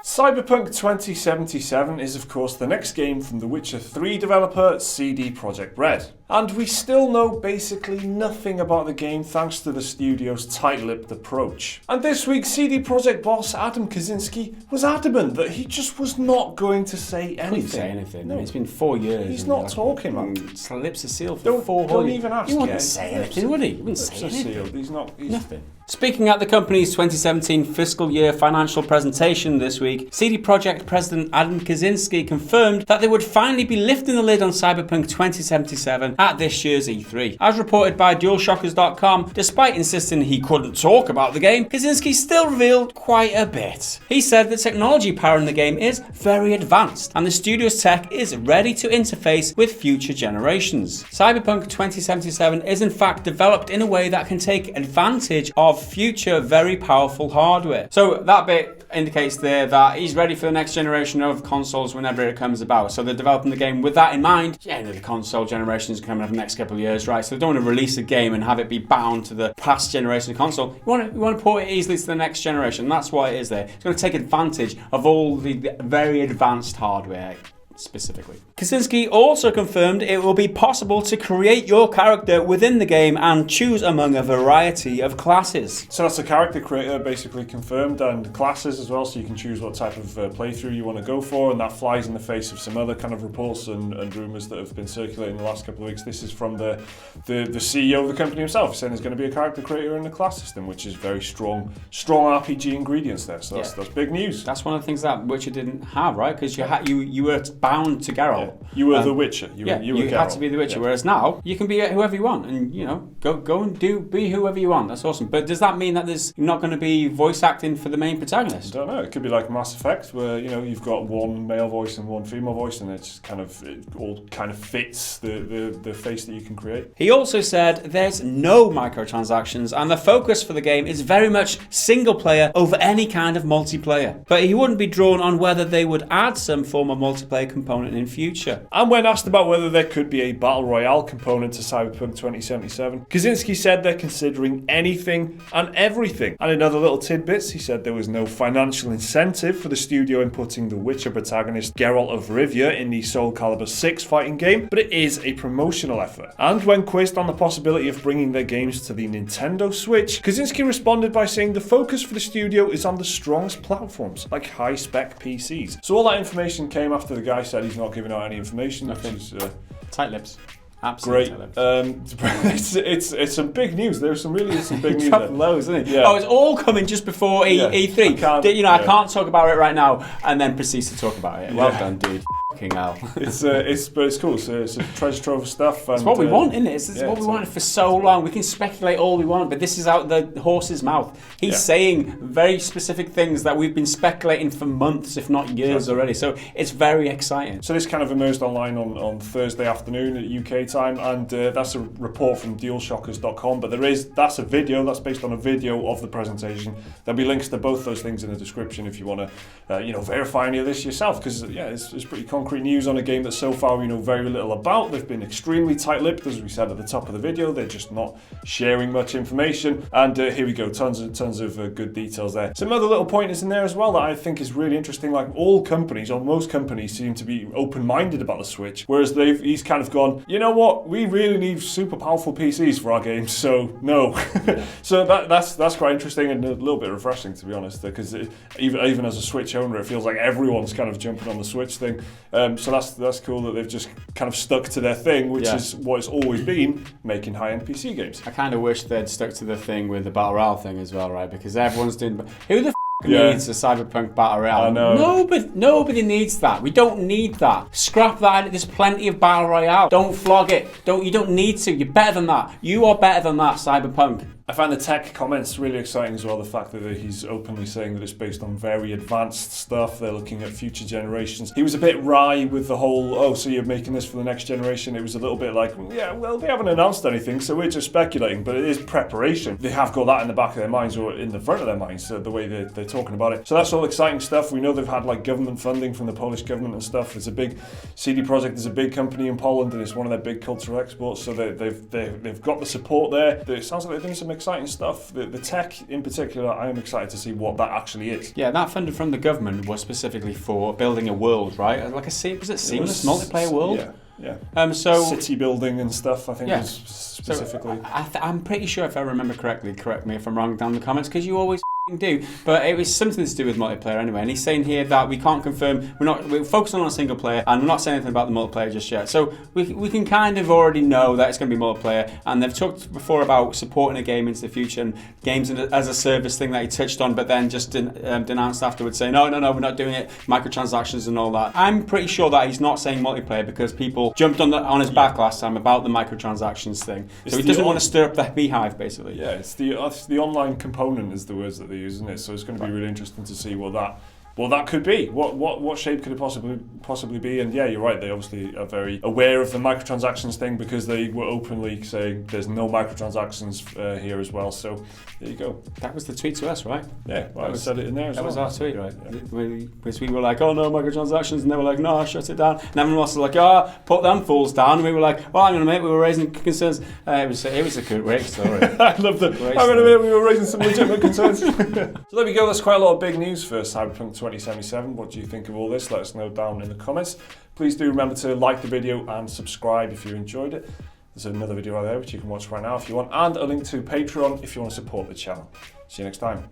Cyberpunk 2077 is of course the next game from The Witcher 3 developer CD Projekt Red. And we still know basically nothing about the game thanks to the studio's tight-lipped approach. And this week CD Projekt boss Adam Kicinski was adamant that he just was not going to say anything. Couldn't say anything. No. It's been 4 years. He's not talking, man. Lips are sealed for 4 Don't even ask. He wouldn't say anything, would he? He wouldn't say anything. Sealed. He's nothing. Speaking at the company's 2017 fiscal year financial presentation this week, CD Projekt President Adam Kicinski confirmed that they would finally be lifting the lid on Cyberpunk 2077 at this year's E3. As reported by DualShockers.com, despite insisting he couldn't talk about the game, Kicinski still revealed quite a bit. He said the technology powering the game is very advanced, and the studio's tech is ready to interface with future generations. Cyberpunk 2077 is in fact developed in a way that can take advantage of future very powerful hardware. So that bit indicates there that he's ready for the next generation of consoles whenever it comes about. So they're developing the game with that in mind. Yeah, the console generation is coming up in the next couple of years, right? So they don't want to release a game and have it be bound to the past generation of console. You want to port it easily to the next generation. That's why it is there. It's going to take advantage of all the very advanced hardware. Specifically. Kicinski also confirmed it will be possible to create your character within the game and choose among a variety of classes. So that's a character creator basically confirmed, and classes as well, so you can choose what type of playthrough you want to go for, and that flies in the face of some other kind of reports and rumours that have been circulating the last couple of weeks. This is from the CEO of the company himself, saying there's going to be a character creator in the class system, which is very strong RPG ingredients there, so that's big news. That's one of the things that Witcher didn't have, right? Because you were bound to Gareth. Yeah. You were the Witcher. You had to be the Witcher. Yeah. Whereas now you can be whoever you want, and go and be whoever you want. That's awesome. But does that mean that there's not going to be voice acting for the main protagonist? I don't know. It could be like Mass Effect, where you've got one male voice and one female voice, and it all kind of fits the face that you can create. He also said there's no microtransactions, and the focus for the game is very much single player over any kind of multiplayer. But he wouldn't be drawn on whether they would add some form of multiplayer component in future. And when asked about whether there could be a Battle Royale component to Cyberpunk 2077, Kicinski said they're considering anything and everything. And in other little tidbits, he said there was no financial incentive for the studio in putting the Witcher protagonist Geralt of Rivia in the Soul Calibur 6 fighting game, but it is a promotional effort. And when quizzed on the possibility of bringing their games to the Nintendo Switch, Kicinski responded by saying the focus for the studio is on the strongest platforms, like high-spec PCs. So all that information came after the guy said he's not giving out any information. Nothing. Which is, tight lips. Absolutely. Great. It's some big news. There's some big news there. Loads, isn't it? Yeah. Oh, it's all coming just before E3. I can't talk about it right now, and then proceeds to talk about it. Well done, dude. Fucking hell. It's cool. So it's a treasure trove of stuff. And, it's what we want, isn't it? It's what we wanted for so long. We can speculate all we want, but this is out the horse's mouth. He's saying very specific things that we've been speculating for months, if not years already. So it's very exciting. So this kind of emerged online on Thursday afternoon at UK time, and that's a report from DualShockers.com. But that's a video. That's based on a video of the presentation. There'll be links to both those things in the description if you want to, verify any of this yourself. Because it's pretty concrete news on a game that so far we know very little about. They've been extremely tight-lipped, as we said at the top of the video. They're just not sharing much information. And here we go, tons of good details there. Some other little pointers in there as well that I think is really interesting. Like all companies, or most companies, seem to be open-minded about the Switch, whereas he's kind of gone, you know what, we really need super powerful PCs for our games, so no. So that's quite interesting and a little bit refreshing, to be honest, because even as a Switch owner, it feels like everyone's kind of jumping on the Switch thing. So that's cool that they've just kind of stuck to their thing, which is what it's always been, making high-end PC games. I kind of wish they'd stuck to the thing with the Battle Royale thing as well, right? Because everyone's doing... Who the needs a Cyberpunk Battle Royale? I know. Nobody needs that. We don't need that. Scrap that. There's plenty of Battle Royale. Don't flog it. You don't need to. You're better than that. You are better than that, Cyberpunk. I find the tech comments really exciting as well. The fact that he's openly saying that it's based on very advanced stuff. They're looking at future generations. He was a bit wry with the whole, so you're making this for the next generation. It was a little bit like, they haven't announced anything, so we're just speculating. But it is preparation. They have got that in the back of their minds or in the front of their minds, the way they're talking about it. So that's all exciting stuff. We know they've had like government funding from the Polish government and stuff. It's a big CD Projekt is a big company in Poland, and it's one of their big cultural exports. So they've got the support there. It sounds like they're doing some exciting stuff. The tech in particular, I am excited to see what that actually is. Yeah, that funding from the government was specifically for building a world, right? Like was it seamless multiplayer world? Yeah. So city building and stuff, I think, yeah. was specifically. So I'm pretty sure, if I remember correctly, correct me if I'm wrong down in the comments, because you always do, but it was something to do with multiplayer anyway. And he's saying here that we can't confirm, we're focusing on a single player, and we're not saying anything about the multiplayer just yet. So we can kind of already know that it's going to be multiplayer. And they've talked before about supporting a game into the future and games as a service thing that he touched on, but then just denounced afterwards, saying no, we're not doing it, microtransactions and all that. I'm pretty sure that he's not saying multiplayer because people jumped on his back last time about the microtransactions thing. So he doesn't want to stir up the beehive, basically. Yeah, it's the online component is the words that they use, isn't it? So it's going to be really interesting to see what that could be. What shape could it possibly be? And yeah, you're right. They obviously are very aware of the microtransactions thing because they were openly saying there's no microtransactions here as well. So there you go. That was the tweet to us, right? Yeah, I said it in there as well. That was our tweet, right? Yeah. Because we were like, oh no, microtransactions, and they were like, no, shut it down. And everyone else was like, oh, put them fools down. And we were like, well, hang on a minute, we were raising concerns. It was a great story. I love that. Hang on a minute, we were raising some legitimate concerns. So there we go. That's quite a lot of big news for Cyberpunk 2077. What do you think of all this? Let us know down in the comments. Please do remember to like the video and subscribe if you enjoyed it. There's another video out there which you can watch right now if you want, and a link to Patreon if you want to support the channel. See you next time.